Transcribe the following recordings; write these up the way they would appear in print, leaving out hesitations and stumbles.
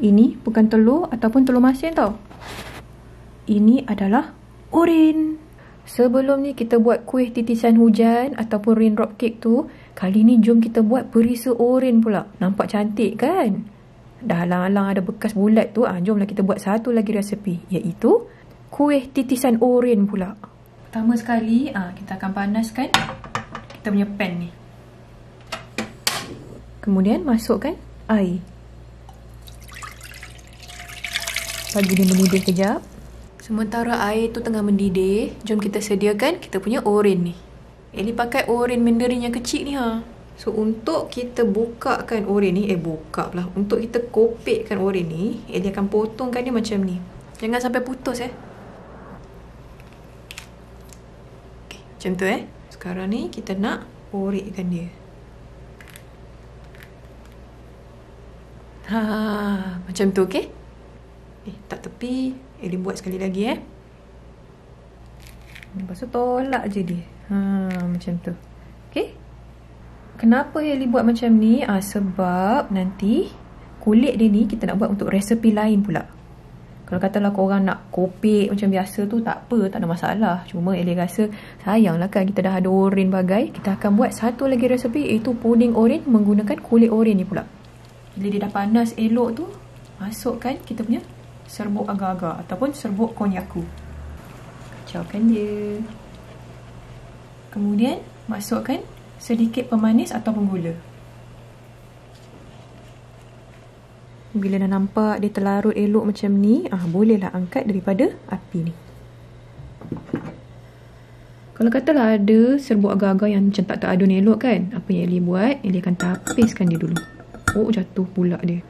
Ini bukan telur ataupun telur masin tau. Ini adalah oren. Sebelum ni kita buat kuih titisan hujan ataupun raindrop cake tu, kali ni jom kita buat perisa oren pula. Nampak cantik kan? Dah alang-alang ada bekas bulat tu, jomlah kita buat satu lagi resepi, iaitu kuih titisan oren pula. Pertama sekali, kita akan panaskan kita punya pan ni. Kemudian masukkan air. Bagi dia mendidih kejap. Sementara air tu tengah mendidih, jom kita sediakan kita punya oren ni. Eli pakai oren mandarin yang kecil ni So untuk kita bukakan oren ni, buka pula. Untuk kita kopekkan oren ni, Eli akan potongkan dia macam ni. Jangan sampai putus Okay, macam tu Sekarang ni kita nak orekkan dia. Macam tu tak tepi. Eli buat sekali lagi Lepas tu tolak je dia. Macam tu. Kenapa Eli buat macam ni? Sebab nanti kulit dia ni kita nak buat untuk resepi lain pula. Kalau katalah korang nak kopek macam biasa tu, tak apa, tak ada masalah. Cuma Eli rasa sayanglah kan, kita dah ada oren bagai. Kita akan buat satu lagi resepi, iaitu puding oren menggunakan kulit oren ni pula. Bila dia dah panas elok tu, masukkan kita punya serbuk agar-agar ataupun serbuk konyaku. Kacaukan dia. Kemudian masukkan sedikit pemanis ataupun gula. Bila dah nampak dia terlarut elok macam ni, bolehlah angkat daripada api ni. Kalau katalah ada serbuk agar-agar yang macam tak teradun elok kan, apa yang Eli buat, Eli akan tapiskan dia dulu. Jatuh pula dia.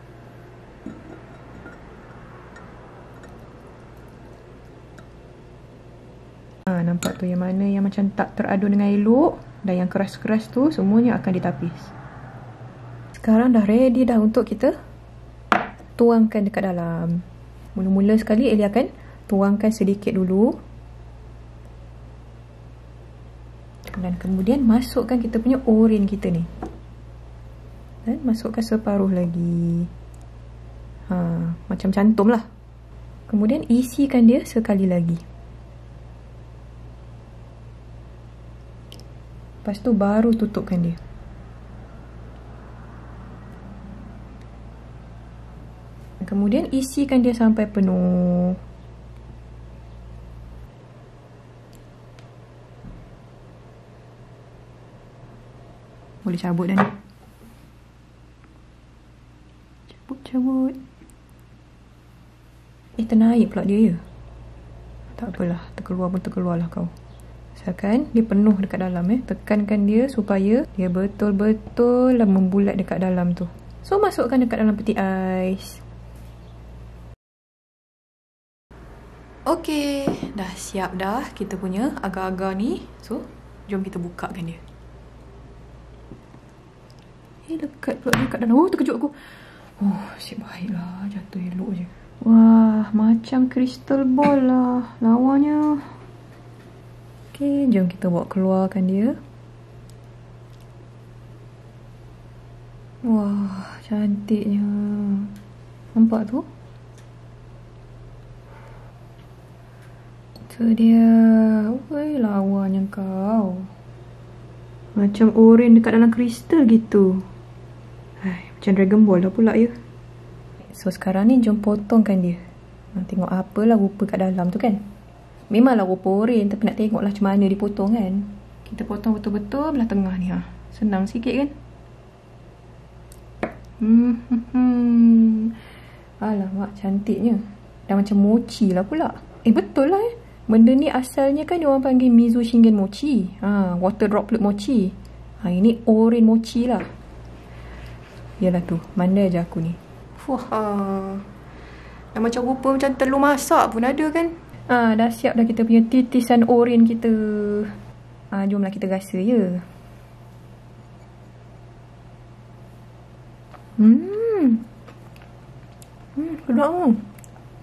Nampak tu yang mana yang macam tak teradun dengan elok, dan yang keras-keras tu semuanya akan ditapis. Sekarang dah ready dah untuk kita tuangkan dekat dalam. Mula-mula sekali Eli akan tuangkan sedikit dulu. Dan kemudian masukkan kita punya oren kita ni. Dan masukkan separuh lagi. Macam cantum lah. Kemudian isikan dia sekali lagi. Lepas tu baru tutupkan dia. Kemudian isikan dia sampai penuh. Boleh cabut dah ni. Cabut. Ternaik pula dia Tak apalah, terkeluar pun terkeluarlah kau. Asalkan dia penuh dekat dalam tekankan dia supaya dia betul-betul membulat dekat dalam tu. So masukkan dekat dalam peti ais. Okey, dah siap dah kita punya agar-agar ni. So jom kita bukakan dia. Lekat pula dekat dalam. Terkejut aku. Siap baiklah, jatuh elok je. Wah, macam crystal ball lah lawanya. Okey, jom kita bawa keluarkan dia. Wah, cantiknya. Nampak tu? Itu dia. Lawanya kau. Macam oren dekat dalam kristal gitu. Macam Dragon Ball lah pula ya. So sekarang ni jom potongkan dia. Tengok apalah rupa kat dalam tu kan. Memanglah rupa oren, tapi nak tengok lah macam mana dipotong kan. Kita potong betul-betul belah tengah ni. Senang sikit kan. Alamak, cantiknya. Dah macam mochi lah pula. Betul lah Benda ni asalnya kan diorang panggil Mizu Shingen Mochi. Water droplet mochi. Ini oren mochi lah. Yalah tu, mandai je aku ni. Dah macam rupa macam telur masak pun ada kan. Dah siap dah kita punya titisan oren kita. Jomlah kita rasa ya. Sedap tu.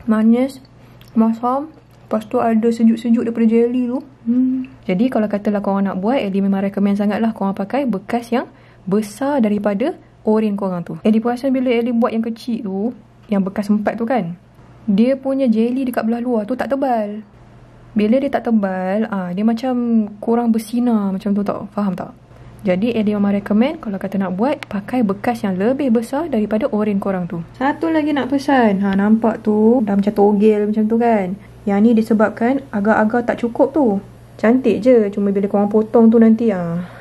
Manis, masam. Lepas tu ada sejuk-sejuk daripada jelly tu. Jadi kalau katalah korang nak buat, Eli memang recommend sangat lah korang pakai bekas yang besar daripada oren korang tu. Eli perasan bila Eli buat yang kecil tu, yang bekas empat tu kan, dia punya jelly dekat belah luar tu tak tebal. Bila dia tak tebal, dia macam kurang bersinar macam tu tau. Faham tak? Jadi Eddie Mama recommend kalau kata nak buat, pakai bekas yang lebih besar daripada oren korang tu. Satu lagi nak pesan. Nampak tu dah macam togel macam tu kan. Yang ni disebabkan agar-agar tak cukup tu. Cantik je, cuma bila korang potong tu nanti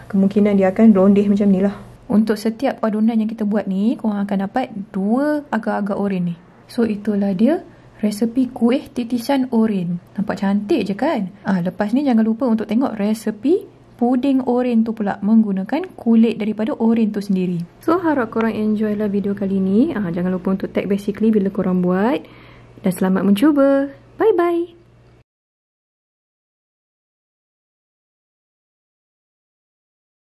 kemungkinan dia akan rondeh macam ni lah. Untuk setiap adunan yang kita buat ni, korang akan dapat 2 agar-agar oren ni. So itulah dia resepi kuih titisan oren. Nampak cantik je kan? Lepas ni jangan lupa untuk tengok resepi puding oren tu pula, menggunakan kulit daripada oren tu sendiri. So harap korang enjoy lah video kali ni. Jangan lupa untuk tag Basically bila korang buat. Dan selamat mencuba. Bye bye.